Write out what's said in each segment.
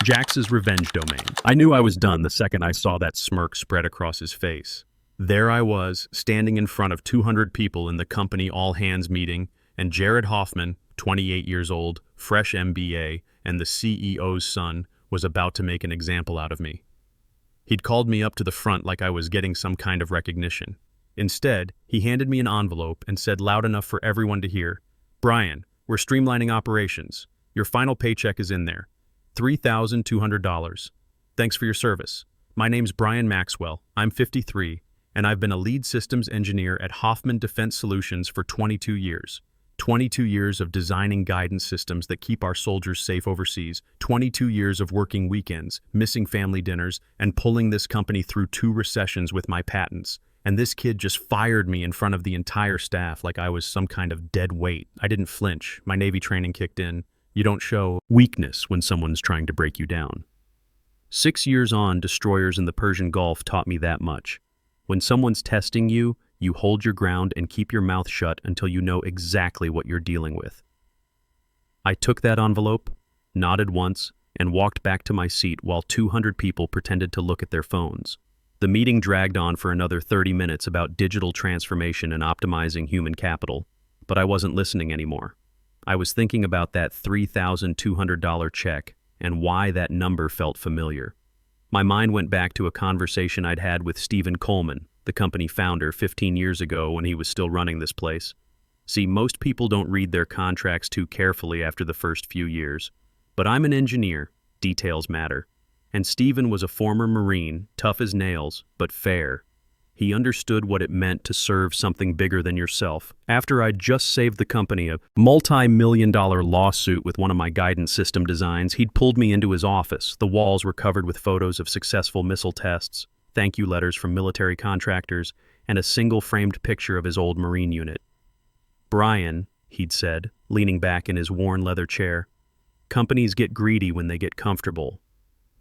Jax's revenge domain. I knew I was done the second I saw that smirk spread across his face. There I was, standing in front of 200 people in the company all-hands meeting, and Jared Hoffman, 28 years old, fresh MBA, and the CEO's son, was about to make an example out of me. He'd called me up to the front like I was getting some kind of recognition. Instead, he handed me an envelope and said loud enough for everyone to hear, "Brian, we're streamlining operations. Your final paycheck is in there. $3,200. Thanks for your service. My name's Brian Maxwell. I'm 53, and I've been a lead systems engineer at Hoffman Defense Solutions for 22 years. 22 years of designing guidance systems that keep our soldiers safe overseas, 22 years of working weekends, missing family dinners, and pulling this company through 2 recessions with my patents. And this kid just fired me in front of the entire staff like I was some kind of dead weight. I didn't flinch. My Navy training kicked in. You don't show weakness when someone's trying to break you down. 6 years on, destroyers in the Persian Gulf taught me that much. When someone's testing you, you hold your ground and keep your mouth shut until you know exactly what you're dealing with. I took that envelope, nodded once, and walked back to my seat while 200 people pretended to look at their phones. The meeting dragged on for another 30 minutes about digital transformation and optimizing human capital, but I wasn't listening anymore. I was thinking about that $3,200 check and why that number felt familiar. My mind went back to a conversation I'd had with Stephen Coleman, the company founder, 15 years ago when he was still running this place. See, most people don't read their contracts too carefully after the first few years. But I'm an engineer, details matter. And Stephen was a former Marine, tough as nails, but fair. He understood what it meant to serve something bigger than yourself. After I'd just saved the company a multi-million-dollar lawsuit with one of my guidance system designs, he'd pulled me into his office. The walls were covered with photos of successful missile tests, thank you letters from military contractors, and a single framed picture of his old Marine unit. "Brian," he'd said, leaning back in his worn leather chair, "companies get greedy when they get comfortable.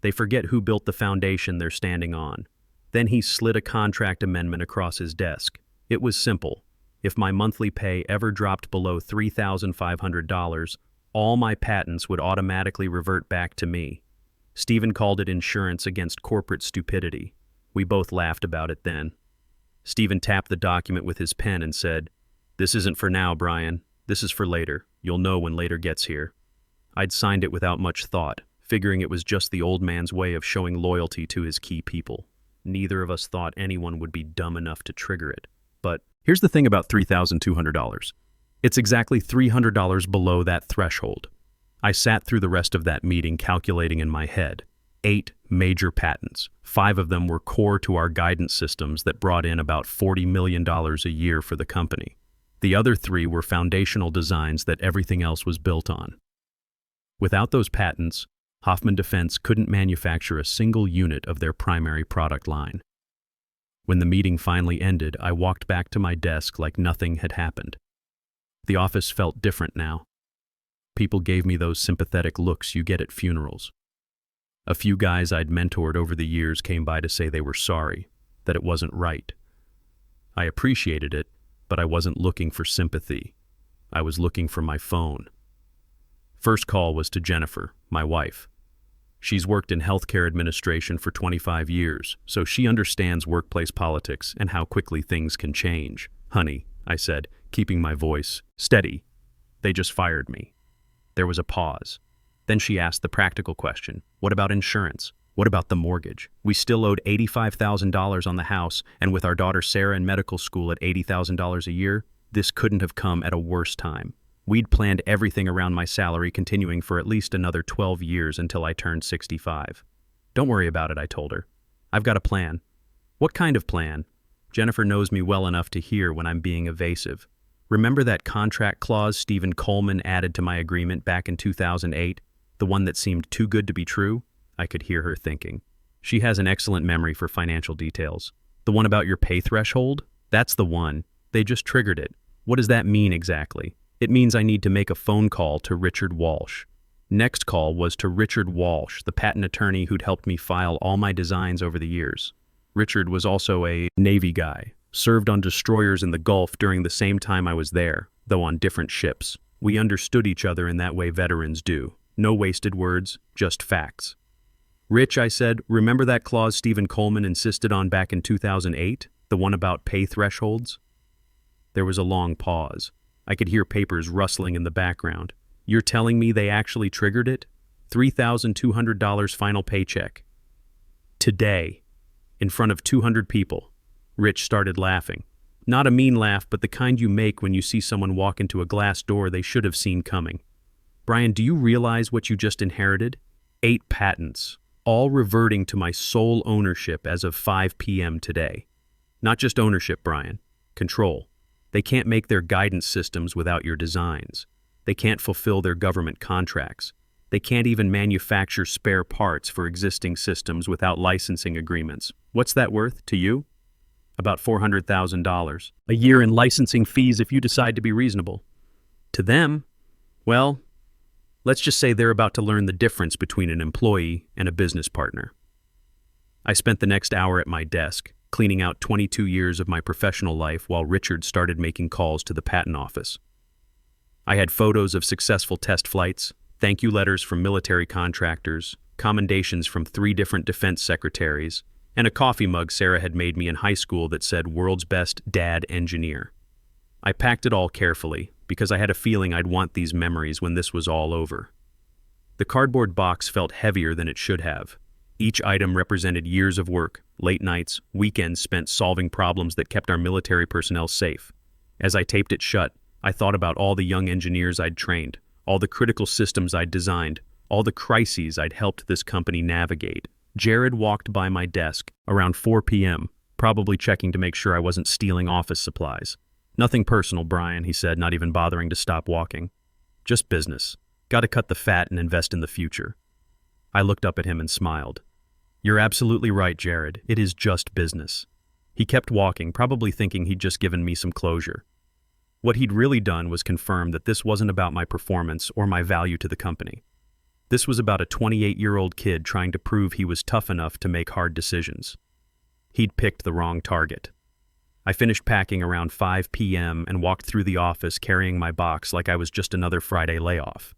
They forget who built the foundation they're standing on." Then he slid a contract amendment across his desk. It was simple. If my monthly pay ever dropped below $3,500, all my patents would automatically revert back to me. Stephen called it insurance against corporate stupidity. We both laughed about it then. Stephen tapped the document with his pen and said, "This isn't for now, Brian. This is for later. You'll know when later gets here." I'd signed it without much thought, figuring it was just the old man's way of showing loyalty to his key people. Neither of us thought anyone would be dumb enough to trigger it. But here's the thing about $3,200. It's exactly $300 below that threshold. I sat through the rest of that meeting calculating in my head. 8 major patents. 5 of them were core to our guidance systems that brought in about $40 million a year for the company. The other 3 were foundational designs that everything else was built on. Without those patents, Hoffman Defense couldn't manufacture a single unit of their primary product line. When the meeting finally ended, I walked back to my desk like nothing had happened. The office felt different now. People gave me those sympathetic looks you get at funerals. A few guys I'd mentored over the years came by to say they were sorry, that it wasn't right. I appreciated it, but I wasn't looking for sympathy. I was looking for my phone. First call was to Jennifer, my wife. She's worked in healthcare administration for 25 years, so she understands workplace politics and how quickly things can change. "Honey," I said, keeping my voice steady. "They just fired me." There was a pause. Then she asked the practical question, "What about insurance? What about the mortgage? We still owed $85,000 on the house, and with our daughter Sarah in medical school at $80,000 a year, this couldn't have come at a worse time. We'd planned everything around my salary continuing for at least another 12 years until I turned 65. "Don't worry about it," I told her. "I've got a plan." "What kind of plan?" Jennifer knows me well enough to hear when I'm being evasive. "Remember that contract clause Stephen Coleman added to my agreement back in 2008? The one that seemed too good to be true?" I could hear her thinking. She has an excellent memory for financial details. "The one about your pay threshold? That's the one. They just triggered it. What does that mean exactly?" "It means I need to make a phone call to Richard Walsh." Next call was to Richard Walsh, the patent attorney who'd helped me file all my designs over the years. Richard was also a Navy guy, served on destroyers in the Gulf during the same time I was there, though on different ships. We understood each other in that way veterans do. No wasted words, just facts. Rich, I said, remember that clause Stephen Coleman insisted on back in 2008? The one about pay thresholds? There was a long pause. I could hear papers rustling in the background. You're telling me they actually triggered it? $3,200 final paycheck. Today, in front of 200 people. Rich started laughing. Not a mean laugh, but the kind you make when you see someone walk into a glass door they should have seen coming. Brian, do you realize what you just inherited? 8 patents, all reverting to my sole ownership as of 5 p.m. today. Not just ownership, Brian. Control. They can't make their guidance systems without your designs. They can't fulfill their government contracts. They can't even manufacture spare parts for existing systems without licensing agreements. What's that worth to you? About $400,000 a year in licensing fees if you decide to be reasonable. To them, well, let's just say they're about to learn the difference between an employee and a business partner. I spent the next hour at my desk, cleaning out 22 years of my professional life while Richard started making calls to the patent office. I had photos of successful test flights, thank you letters from military contractors, commendations from 3 different defense secretaries, and a coffee mug Sarah had made me in high school that said "World's Best Dad Engineer." I packed it all carefully because I had a feeling I'd want these memories when this was all over. The cardboard box felt heavier than it should have. Each item represented years of work, late nights, weekends spent solving problems that kept our military personnel safe. As I taped it shut, I thought about all the young engineers I'd trained, all the critical systems I'd designed, all the crises I'd helped this company navigate. Jared walked by my desk around 4 p.m., probably checking to make sure I wasn't stealing office supplies. Nothing personal, Brian, he said, not even bothering to stop walking. Just business. Got to cut the fat and invest in the future. I looked up at him and smiled. You're absolutely right, Jared. It is just business. He kept walking, probably thinking he'd just given me some closure. What he'd really done was confirm that this wasn't about my performance or my value to the company. This was about a 28-year-old kid trying to prove he was tough enough to make hard decisions. He'd picked the wrong target. I finished packing around 5 p.m. and walked through the office carrying my box like I was just another Friday layoff.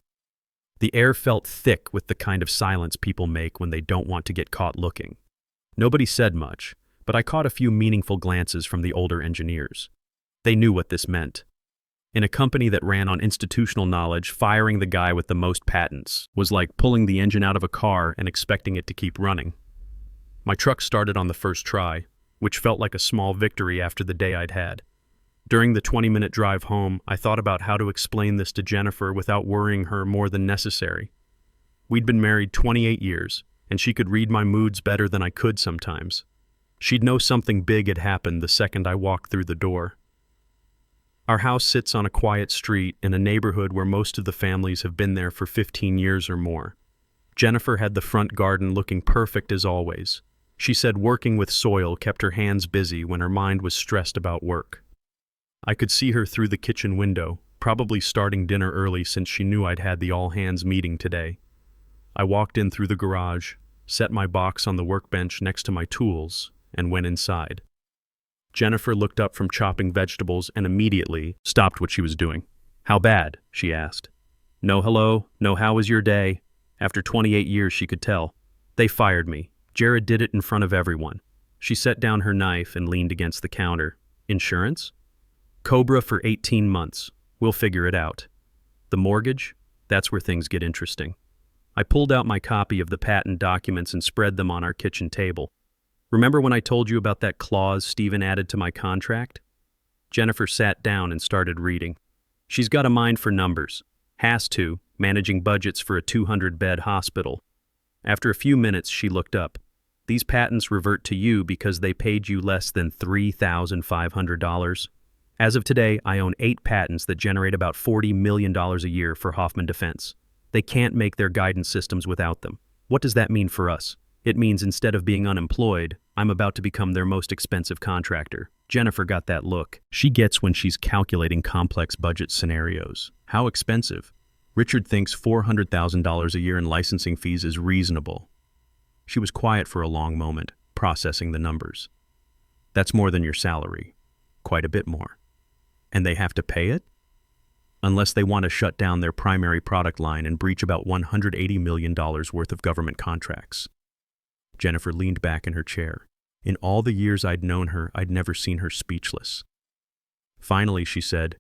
The air felt thick with the kind of silence people make when they don't want to get caught looking. Nobody said much, but I caught a few meaningful glances from the older engineers. They knew what this meant. In a company that ran on institutional knowledge, firing the guy with the most patents was like pulling the engine out of a car and expecting it to keep running. My truck started on the first try, which felt like a small victory after the day I'd had. During the 20-minute drive home, I thought about how to explain this to Jennifer without worrying her more than necessary. We'd been married 28 years, and she could read my moods better than I could sometimes. She'd know something big had happened the second I walked through the door. Our house sits on a quiet street in a neighborhood where most of the families have been there for 15 years or more. Jennifer had the front garden looking perfect as always. She said working with soil kept her hands busy when her mind was stressed about work. I could see her through the kitchen window, probably starting dinner early since she knew I'd had the all-hands meeting today. I walked in through the garage, set my box on the workbench next to my tools, and went inside. Jennifer looked up from chopping vegetables and immediately stopped what she was doing. "How bad?" she asked. "No hello, no how was your day?" After 28 years she could tell. "They fired me. Jared did it in front of everyone." She set down her knife and leaned against the counter. "Insurance?" "Cobra for 18 months. We'll figure it out." "The mortgage?" That's where things get interesting. I pulled out my copy of the patent documents and spread them on our kitchen table. "Remember when I told you about that clause Stephen added to my contract?" Jennifer sat down and started reading. She's got a mind for numbers. Has to, managing budgets for a 200-bed hospital. After a few minutes, she looked up. "These patents revert to you because they paid you less than $3,500. As of today, I own 8 patents that generate about $40 million a year for Hoffman Defense. They can't make their guidance systems without them. What does that mean for us? It means instead of being unemployed, I'm about to become their most expensive contractor." Jennifer got that look. She gets when she's calculating complex budget scenarios. How expensive? Richard thinks $400,000 a year in licensing fees is reasonable. She was quiet for a long moment, processing the numbers. "That's more than your salary. Quite a bit more. And they have to pay it? Unless they want to shut down their primary product line and breach about $180 million worth of government contracts." Jennifer leaned back in her chair. In all the years I'd known her, I'd never seen her speechless. Finally, she said,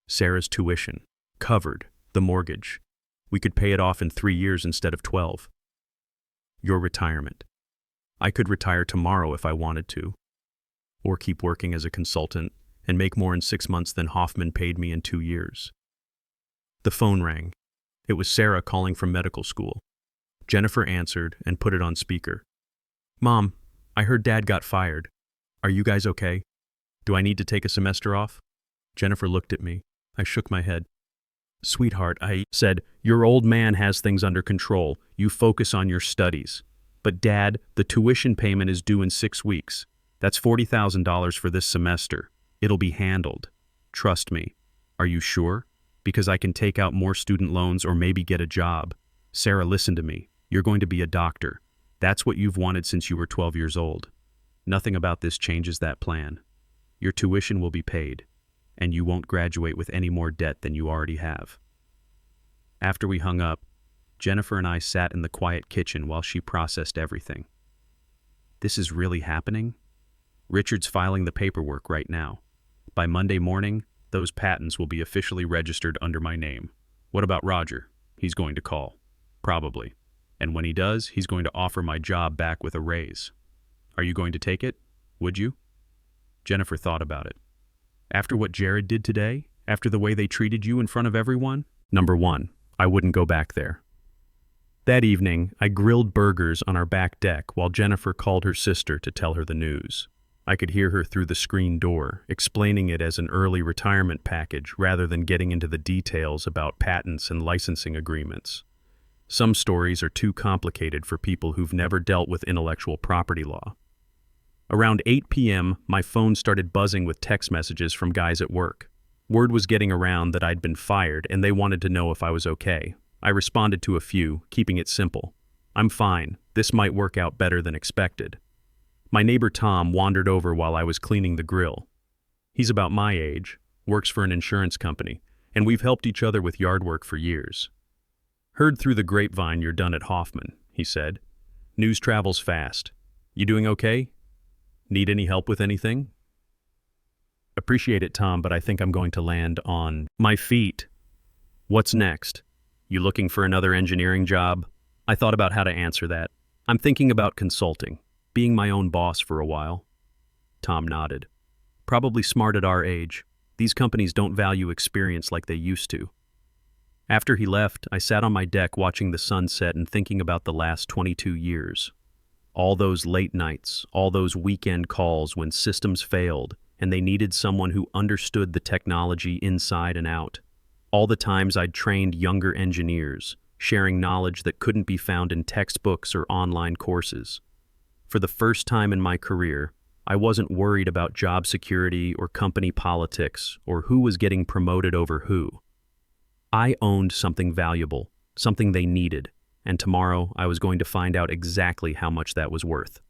"Sarah's tuition. Covered. The mortgage. We could pay it off in 3 years instead of 12. Your retirement. I could retire tomorrow if I wanted to. Or keep working as a consultant and make more in 6 months than Hoffman paid me in 2 years." The phone rang. It was Sarah calling from medical school. Jennifer answered and put it on speaker. "Mom, I heard Dad got fired. Are you guys okay? Do I need to take a semester off?" Jennifer looked at me. I shook my head. "Sweetheart," I said, "your old man has things under control. You focus on your studies. But Dad, the tuition payment is due in 6 weeks. That's $40,000 for this semester. It'll be handled. Trust me." "Are you sure? Because I can take out more student loans or maybe get a job." "Sarah, listen to me. You're going to be a doctor. That's what you've wanted since you were 12 years old. Nothing about this changes that plan. Your tuition will be paid, and you won't graduate with any more debt than you already have." After we hung up, Jennifer and I sat in the quiet kitchen while she processed everything. "This is really happening? Richard's filing the paperwork right now. By Monday morning, those patents will be officially registered under my name. What about Roger? He's going to call. Probably. And when he does, he's going to offer my job back with a raise. Are you going to take it? Would you?" Jennifer thought about it. "After what Jared did today? After the way they treated you in front of everyone? Number one, I wouldn't go back there." That evening, I grilled burgers on our back deck while Jennifer called her sister to tell her the news. I could hear her through the screen door, explaining it as an early retirement package rather than getting into the details about patents and licensing agreements. Some stories are too complicated for people who've never dealt with intellectual property law. Around 8 p.m., my phone started buzzing with text messages from guys at work. Word was getting around that I'd been fired and they wanted to know if I was okay. I responded to a few, keeping it simple. "I'm fine. This might work out better than expected." My neighbor Tom wandered over while I was cleaning the grill. He's about my age, works for an insurance company, and we've helped each other with yard work for years. "Heard through the grapevine you're done at Hoffman," he said. "News travels fast. You doing okay? Need any help with anything?" "Appreciate it, Tom, but I think I'm going to land on my feet." "What's next? You looking for another engineering job?" I thought about how to answer that. "I'm thinking about consulting. Being my own boss for a while." Tom nodded. "Probably smart at our age. These companies don't value experience like they used to." After he left, I sat on my deck watching the sunset and thinking about the last 22 years. All those late nights, all those weekend calls when systems failed and they needed someone who understood the technology inside and out. All the times I'd trained younger engineers, sharing knowledge that couldn't be found in textbooks or online courses. For the first time in my career, I wasn't worried about job security or company politics or who was getting promoted over who. I owned something valuable, something they needed, and tomorrow I was going to find out exactly how much that was worth.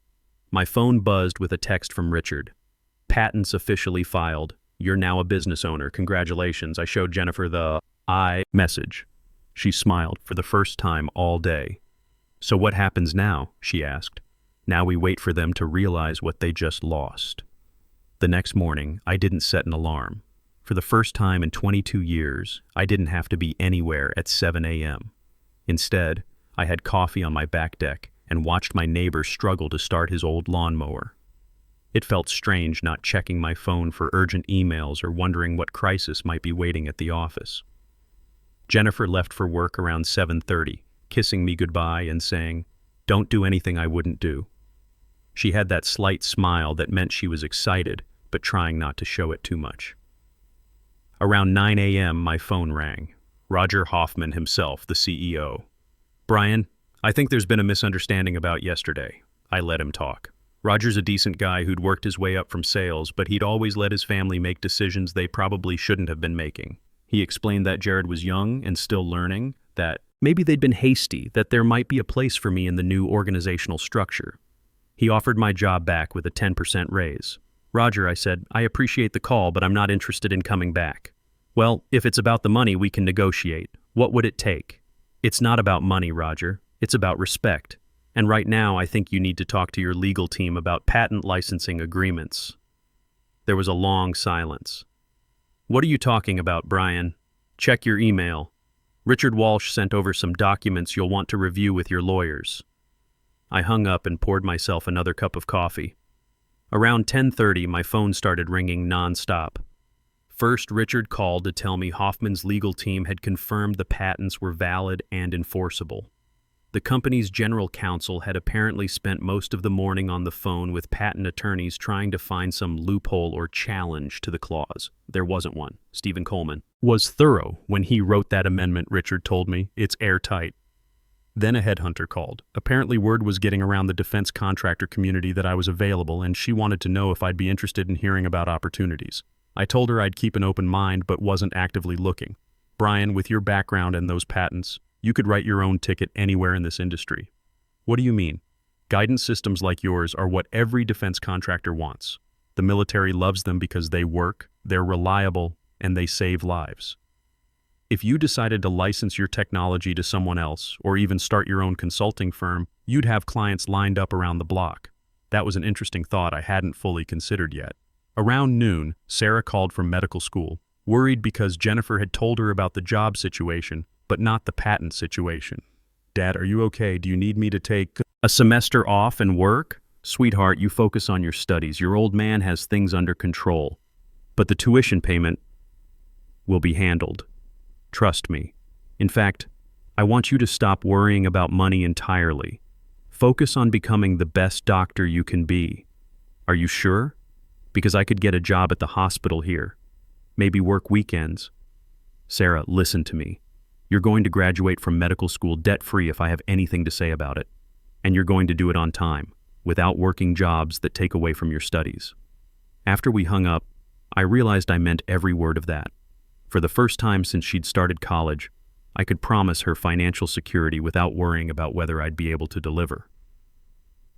My phone buzzed with a text from Richard. "Patents officially filed. You're now a business owner. Congratulations." I showed Jennifer the I message. She smiled for the first time all day. "So what happens now?" she asked. "Now we wait for them to realize what they just lost." The next morning, I didn't set an alarm. For the first time in 22 years, I didn't have to be anywhere at 7 a.m. Instead, I had coffee on my back deck and watched my neighbor struggle to start his old lawnmower. It felt strange not checking my phone for urgent emails or wondering what crisis might be waiting at the office. Jennifer left for work around 7:30, kissing me goodbye and saying, "Don't do anything I wouldn't do." She had that slight smile that meant she was excited, but trying not to show it too much. Around 9 a.m., my phone rang. Roger Hoffman himself, the CEO. "Brian, I think there's been a misunderstanding about yesterday." I let him talk. Roger's a decent guy who'd worked his way up from sales, but he'd always let his family make decisions they probably shouldn't have been making. He explained that Jared was young and still learning, that maybe they'd been hasty, that there might be a place for me in the new organizational structure. He offered my job back with a 10% raise. "Roger," I said, "I appreciate the call, but I'm not interested in coming back." "Well, if it's about the money, we can negotiate. What would it take?" "It's not about money, Roger. It's about respect. And right now, I think you need to talk to your legal team about patent licensing agreements. There was a long silence. What are you talking about, Brian? Check your email. Richard Walsh sent over some documents you'll want to review with your lawyers. I hung up and poured myself another cup of coffee. Around 10:30, my phone started ringing nonstop. First, Richard called to tell me Hoffman's legal team had confirmed the patents were valid and enforceable. The company's general counsel had apparently spent most of the morning on the phone with patent attorneys trying to find some loophole or challenge to the clause. There wasn't one. Stephen Coleman was thorough when he wrote that amendment, Richard told me. It's airtight. Then a headhunter called. Apparently word was getting around the defense contractor community that I was available, and she wanted to know if I'd be interested in hearing about opportunities. I told her I'd keep an open mind but wasn't actively looking. Brian, with your background and those patents, you could write your own ticket anywhere in this industry. What do you mean? Guidance systems like yours are what every defense contractor wants. The military loves them because they work, they're reliable, and they save lives. If you decided to license your technology to someone else, or even start your own consulting firm, you'd have clients lined up around the block. That was an interesting thought I hadn't fully considered yet. Around noon, Sarah called from medical school, worried because Jennifer had told her about the job situation, but not the patent situation. Dad, are you okay? Do you need me to take a semester off and work? Sweetheart, you focus on your studies. Your old man has things under control. But the tuition payment will be handled. Trust me. In fact, I want you to stop worrying about money entirely. Focus on becoming the best doctor you can be. Are you sure? Because I could get a job at the hospital here. Maybe work weekends. Sarah, listen to me. You're going to graduate from medical school debt-free if I have anything to say about it. And you're going to do it on time, without working jobs that take away from your studies. After we hung up, I realized I meant every word of that. For the first time since she'd started college, I could promise her financial security without worrying about whether I'd be able to deliver.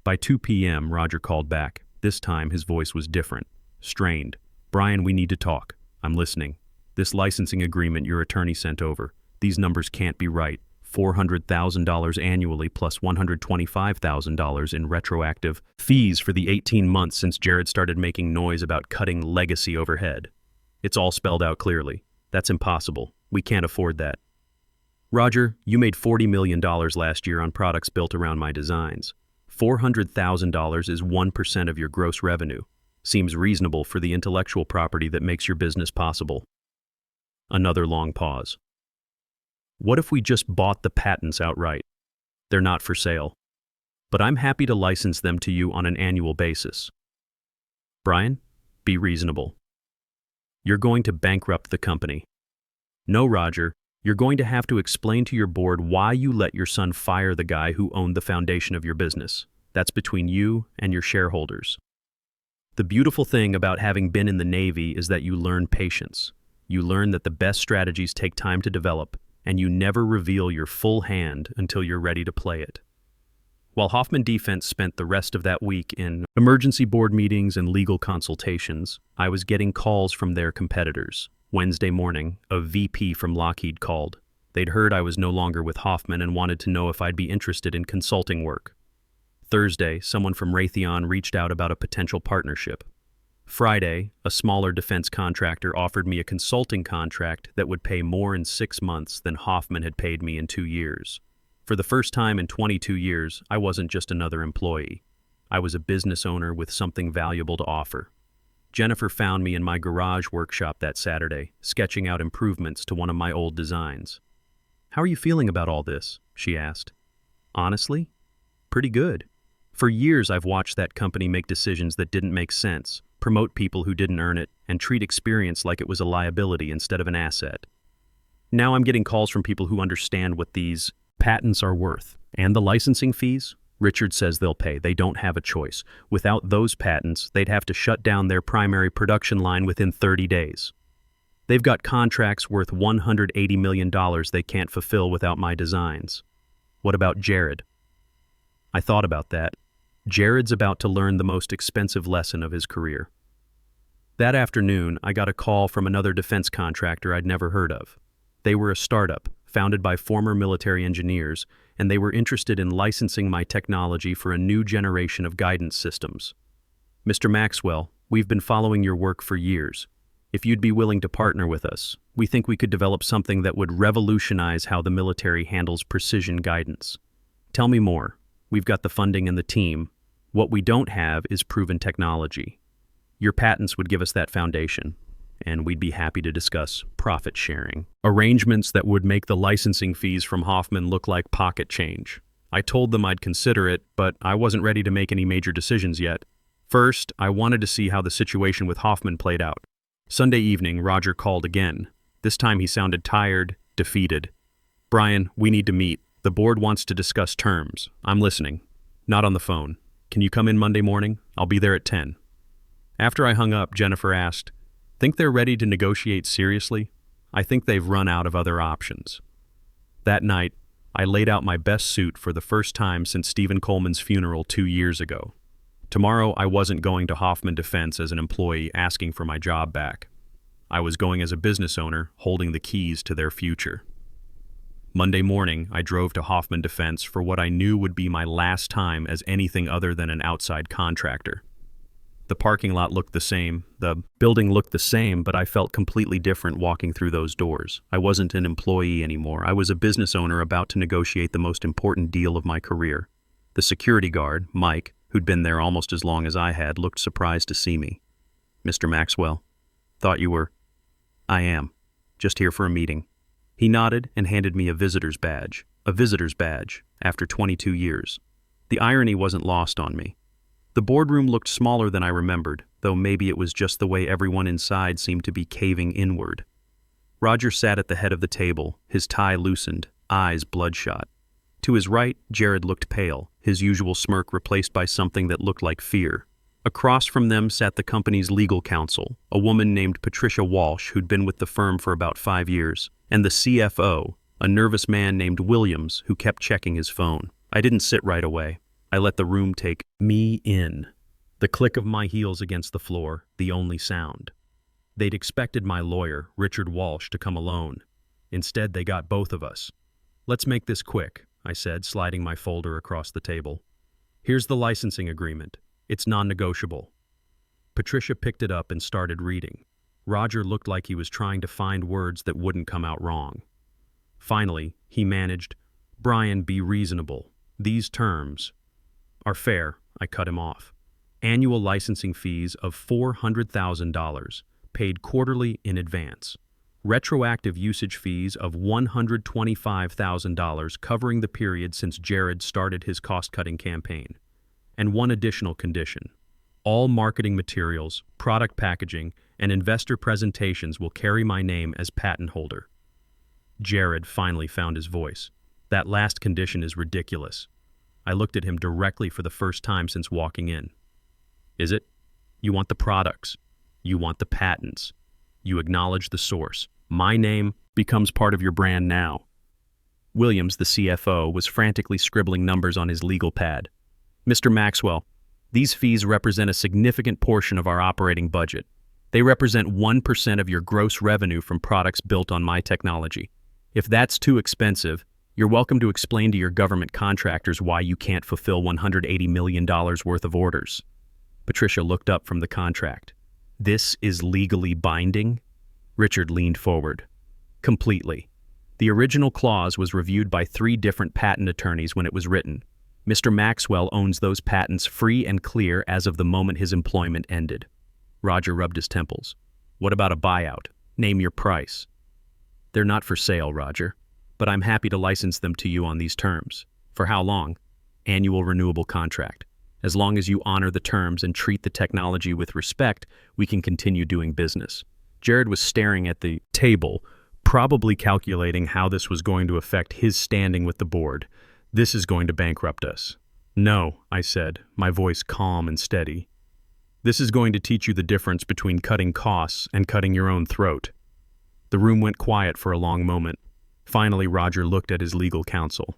By 2 p.m., Roger called back. This time, his voice was different, strained. Brian, we need to talk. I'm listening. This licensing agreement your attorney sent over, these numbers can't be right. $400,000 annually plus $125,000 in retroactive fees for the 18 months since Jared started making noise about cutting legacy overhead. It's all spelled out clearly. That's impossible. We can't afford that. Roger, you made $40 million last year on products built around my designs. $400,000 is 1% of your gross revenue. Seems reasonable for the intellectual property that makes your business possible. Another long pause. What if we just bought the patents outright? They're not for sale. But I'm happy to license them to you on an annual basis. Brian, be reasonable. You're going to bankrupt the company. No, Roger, you're going to have to explain to your board why you let your son fire the guy who owned the foundation of your business. That's between you and your shareholders. The beautiful thing about having been in the Navy is that you learn patience. You learn that the best strategies take time to develop, and you never reveal your full hand until you're ready to play it. While Hoffman Defense spent the rest of that week in emergency board meetings and legal consultations, I was getting calls from their competitors. Wednesday morning, a VP from Lockheed called. They'd heard I was no longer with Hoffman and wanted to know if I'd be interested in consulting work. Thursday, someone from Raytheon reached out about a potential partnership. Friday, a smaller defense contractor offered me a consulting contract that would pay more in 6 months than Hoffman had paid me in 2 years. For the first time in 22 years, I wasn't just another employee. I was a business owner with something valuable to offer. Jennifer found me in my garage workshop that Saturday, sketching out improvements to one of my old designs. "How are you feeling about all this?" she asked. "Honestly, pretty good. For years I've watched that company make decisions that didn't make sense, promote people who didn't earn it, and treat experience like it was a liability instead of an asset. Now I'm getting calls from people who understand what these patents are worth. And the licensing fees? Richard says they'll pay. They don't have a choice. Without those patents, they'd have to shut down their primary production line within 30 days. They've got contracts worth $180 million they can't fulfill without my designs. What about Jared? I thought about that. Jared's about to learn the most expensive lesson of his career. That afternoon, I got a call from another defense contractor I'd never heard of. They were a startup, founded by former military engineers, and they were interested in licensing my technology for a new generation of guidance systems. Mr. Maxwell, we've been following your work for years. If you'd be willing to partner with us, we think we could develop something that would revolutionize how the military handles precision guidance. Tell me more. We've got the funding and the team. What we don't have is proven technology. Your patents would give us that foundation, and we'd be happy to discuss profit sharing. Arrangements that would make the licensing fees from Hoffman look like pocket change. I told them I'd consider it, but I wasn't ready to make any major decisions yet. First, I wanted to see how the situation with Hoffman played out. Sunday evening, Roger called again. This time he sounded tired, defeated. "Brian, we need to meet. The board wants to discuss terms. I'm listening. Not on the phone. Can you come in Monday morning? I'll be there at 10. After I hung up, Jennifer asked, "Think they're ready to negotiate seriously? I think they've run out of other options." That night, I laid out my best suit for the first time since Stephen Coleman's funeral 2 years ago. Tomorrow, I wasn't going to Hoffman Defense as an employee asking for my job back. I was going as a business owner holding the keys to their future. Monday morning, I drove to Hoffman Defense for what I knew would be my last time as anything other than an outside contractor. The parking lot looked the same, the building looked the same, but I felt completely different walking through those doors. I wasn't an employee anymore. I was a business owner about to negotiate the most important deal of my career. The security guard, Mike, who'd been there almost as long as I had, looked surprised to see me. "Mr. Maxwell, thought you were..." "I am. Just here for a meeting." He nodded and handed me a visitor's badge. A visitor's badge, after 22 years. The irony wasn't lost on me. The boardroom looked smaller than I remembered, though maybe it was just the way everyone inside seemed to be caving inward. Roger sat at the head of the table, his tie loosened, eyes bloodshot. To his right, Jared looked pale, his usual smirk replaced by something that looked like fear. Across from them sat the company's legal counsel, a woman named Patricia Walsh who'd been with the firm for about 5 years, and the CFO, a nervous man named Williams who kept checking his phone. I didn't sit right away. I let the room take me in. The click of my heels against the floor, the only sound. They'd expected my lawyer, Richard Walsh, to come alone. Instead, they got both of us. "Let's make this quick," I said, sliding my folder across the table. "Here's the licensing agreement. It's non-negotiable." Patricia picked it up and started reading. Roger looked like he was trying to find words that wouldn't come out wrong. Finally, he managed, "Brian, be reasonable. These terms are fair," I cut him off. "Annual licensing fees of $400,000, paid quarterly in advance. Retroactive usage fees of $125,000 covering the period since Jared started his cost-cutting campaign. And one additional condition. All marketing materials, product packaging, and investor presentations will carry my name as patent holder." Jared finally found his voice. "That last condition is ridiculous." I looked at him directly for the first time since walking in. "Is it? You want the products. You want the patents. You acknowledge the source. My name becomes part of your brand now." Williams, the CFO, was frantically scribbling numbers on his legal pad. "Mr. Maxwell, these fees represent a significant portion of our operating budget. They represent 1% of your gross revenue from products built on my technology. If that's too expensive, you're welcome to explain to your government contractors why you can't fulfill $180 million worth of orders." Patricia looked up from the contract. "This is legally binding?" Richard leaned forward. "Completely. The original clause was reviewed by 3 different patent attorneys when it was written. Mr. Maxwell owns those patents free and clear as of the moment his employment ended." Roger rubbed his temples. "What about a buyout? Name your price." "They're not for sale, Roger, but I'm happy to license them to you on these terms. For how long? Annual renewable contract. As long as you honor the terms and treat the technology with respect, we can continue doing business." Jared was staring at the table, probably calculating how this was going to affect his standing with the board. "This is going to bankrupt us." "No," I said, my voice calm and steady. "This is going to teach you the difference between cutting costs and cutting your own throat." The room went quiet for a long moment. Finally, Roger looked at his legal counsel.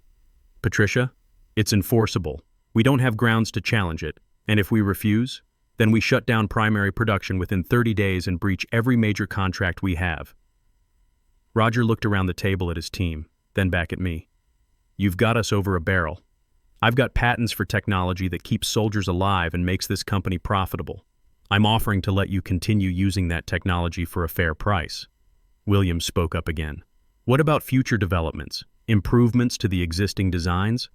"Patricia, it's enforceable. We don't have grounds to challenge it, and if we refuse, then we shut down primary production within 30 days and breach every major contract we have." Roger looked around the table at his team. then back at me. You've got us over a barrel. I've got patents for technology that keeps soldiers alive and makes this company profitable. I'm offering to let you continue using that technology for a fair price. Williams spoke up again. What about future developments? Improvements to the existing designs?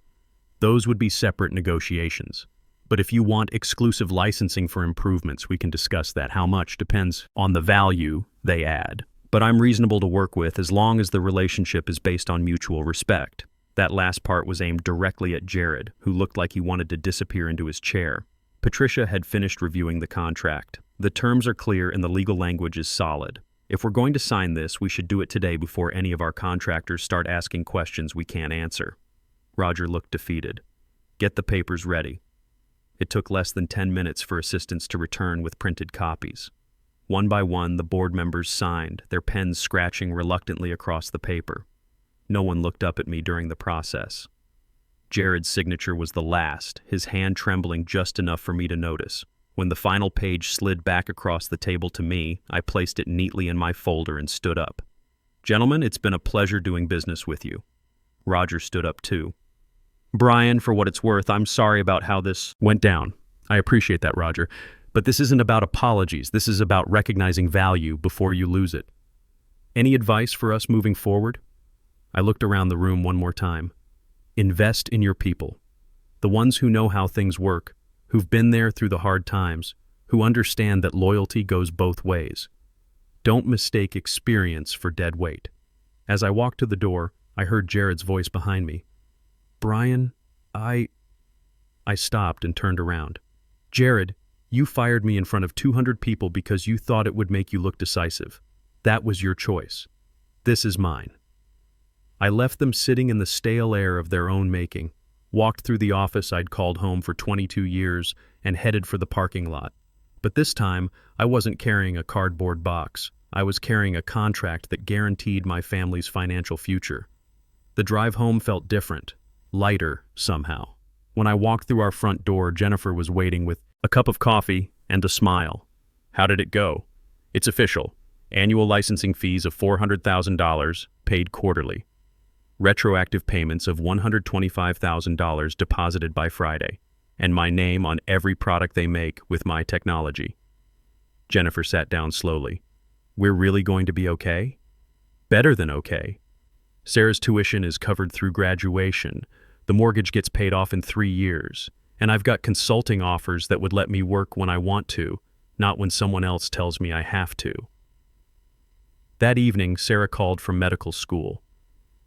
Those would be separate negotiations. But if you want exclusive licensing for improvements, we can discuss that. How much depends on the value they add. But I'm reasonable to work with as long as the relationship is based on mutual respect. That last part was aimed directly at Jared, who looked like he wanted to disappear into his chair. Patricia had finished reviewing the contract. The terms are clear and the legal language is solid. If we're going to sign this, we should do it today before any of our contractors start asking questions we can't answer. Roger looked defeated. Get the papers ready. It took less than 10 minutes for assistants to return with printed copies. One by one, the board members signed, their pens scratching reluctantly across the paper. No one looked up at me during the process. Jared's signature was the last, his hand trembling just enough for me to notice. When the final page slid back across the table to me, I placed it neatly in my folder and stood up. Gentlemen, it's been a pleasure doing business with you. Roger stood up too. Brian, for what it's worth, I'm sorry about how this went down. I appreciate that, Roger. But this isn't about apologies. This is about recognizing value before you lose it. Any advice for us moving forward? I looked around the room one more time. Invest in your people. The ones who know how things work, who've been there through the hard times, who understand that loyalty goes both ways. Don't mistake experience for dead weight. As I walked to the door, I heard Jared's voice behind me. Brian, I stopped and turned around. Jared, you fired me in front of 200 people because you thought it would make you look decisive. That was your choice. This is mine. I left them sitting in the stale air of their own making, walked through the office I'd called home for 22 years, and headed for the parking lot. But this time, I wasn't carrying a cardboard box. I was carrying a contract that guaranteed my family's financial future. The drive home felt different, lighter somehow. When I walked through our front door, Jennifer was waiting with a cup of coffee and a smile. How did it go? It's official. Annual licensing fees of $400,000 paid quarterly. Retroactive payments of $125,000 deposited by Friday, and my name on every product they make with my technology. Jennifer sat down slowly. We're really going to be okay? Better than okay. Sarah's tuition is covered through graduation. The mortgage gets paid off in 3 years, and I've got consulting offers that would let me work when I want to, not when someone else tells me I have to. That evening, Sarah called from medical school.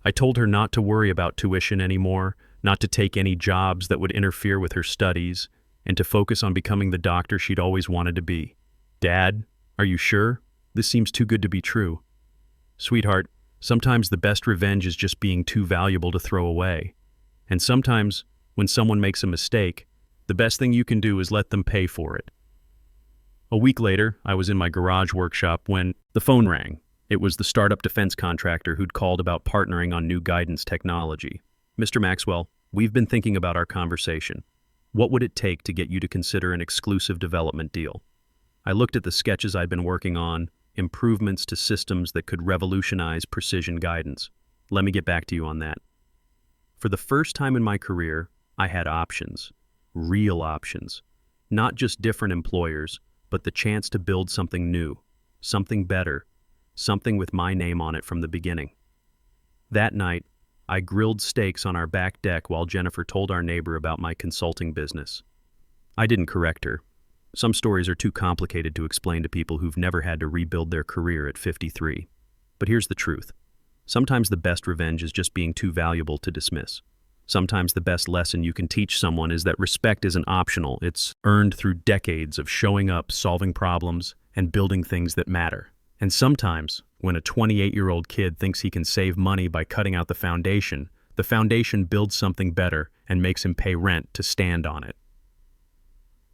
I told her not to worry about tuition anymore, not to take any jobs that would interfere with her studies, and to focus on becoming the doctor she'd always wanted to be. Dad, are you sure? This seems too good to be true. Sweetheart, sometimes the best revenge is just being too valuable to throw away. And sometimes, when someone makes a mistake, the best thing you can do is let them pay for it. A week later, I was in my garage workshop when the phone rang. It was the startup defense contractor who'd called about partnering on new guidance technology. Mr. Maxwell, we've been thinking about our conversation. What would it take to get you to consider an exclusive development deal? I looked at the sketches I'd been working on, improvements to systems that could revolutionize precision guidance. Let me get back to you on that. For the first time in my career, I had options. Real options. Not just different employers, but the chance to build something new, something better, something with my name on it from the beginning. That night, I grilled steaks on our back deck while Jennifer told our neighbor about my consulting business. I didn't correct her. Some stories are too complicated to explain to people who've never had to rebuild their career at 53. But here's the truth. Sometimes the best revenge is just being too valuable to dismiss. Sometimes the best lesson you can teach someone is that respect isn't optional. It's earned through decades of showing up, solving problems, and building things that matter. And sometimes, when a 28-year-old kid thinks he can save money by cutting out the foundation builds something better and makes him pay rent to stand on it.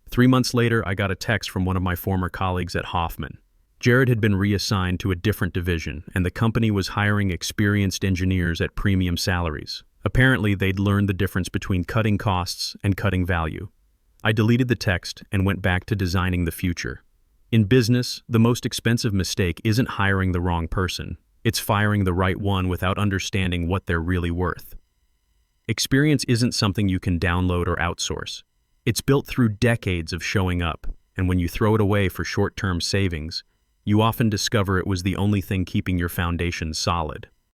3 months later, I got a text from one of my former colleagues at Hoffman. Jared had been reassigned to a different division, and the company was hiring experienced engineers at premium salaries. Apparently, they'd learned the difference between cutting costs and cutting value. I deleted the text and went back to designing the future. In business, the most expensive mistake isn't hiring the wrong person. It's firing the right one without understanding what they're really worth. Experience isn't something you can download or outsource. It's built through decades of showing up, and when you throw it away for short-term savings, you often discover it was the only thing keeping your foundation solid.